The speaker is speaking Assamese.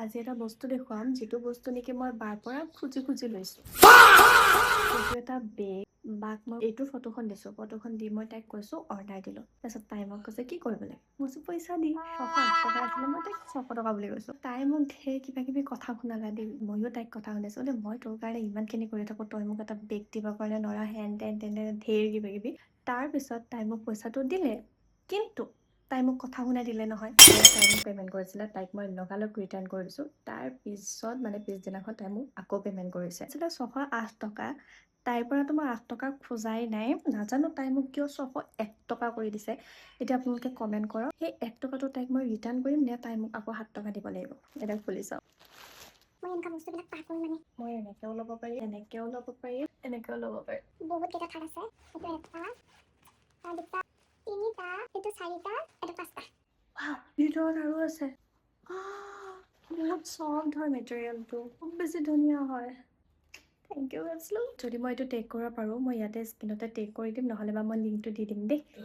আজি এটা বস্তু দেখুৱাম যিটো বস্তু নেকি মই বাৰ পৰা খুজি খুজি লৈছো এইটো এটা বেগ বাক মই এইটো ফটোখন দিছো ফটোখন দি মই তাইক কৈছো অৰ্ডাৰ দিলো তাৰপিছত তাই মোক কৈছে কি কৰিব লাগে মই কৈছো পইচা দি 608 টকা আছিলে মই তাইক 600 টকা বুলি কৈছো তাই মোক ঢেৰ কিবা কিবি কথা শুনালা দেই ময়ো তাইক কথা শুনাইছো দে মই তোৰ কাৰণে ইমানখিনি কৰি থাকো তই মোক এটা বেগ দিবৰ কাৰণে নৰা হেন তেন তেনে ঢেৰ কিবা কিবি তাৰপিছত তাই মোক পইচাটো দিলে কিন্তু তাই মোক কথা শুনাই দিলে নহয় তাই মোক পে'মেণ্ট কৰিছিলে তাইক মই লগালগ ৰিটাৰ্ণ কৰি দিছোঁ তাৰপিছত মানে পিছদিনাখন তাই মোক আকৌ পে'মেণ্ট কৰিছে আছিলে 608 টকা তাইৰ পৰাতো মই 8 টকা খোজাই নাই নাজানো তাই মোক কিয় 601 টকা কৰি দিছে এতিয়া আপোনালোকে কমেণ্ট কৰক সেই 1 টকাটো তাইক মই ৰিটাৰ্ণ কৰিম নে তাই মোক আকৌ 7 টকা দিব লাগিব এটা খুলি চাওক মই এনেকুৱা বস্তুবিলাক পাৰ কৰোঁ মানে মই এনেকেও ল'ব পাৰি এনেকেও ল'ব পাৰি এনেকেও ল'ব পাৰি বহুত কেইটা থাক আছে এইটো এটা দুটা তিনিটা এইটো চাৰিটা এইটো পাঁচটা ভিতৰত আৰু আছে বহুত চফ্ট হয় মেটেৰিয়েলটো খুব বেছি ধুনীয়া হয় থেংক ইউ আছিলো যদি মই এইটো টেক কৰিব পাৰোঁ মই ইয়াতে স্ক্ৰীনতে টেক কৰি দিম নহ'লে বা মই লিংকটো দি দিম দেই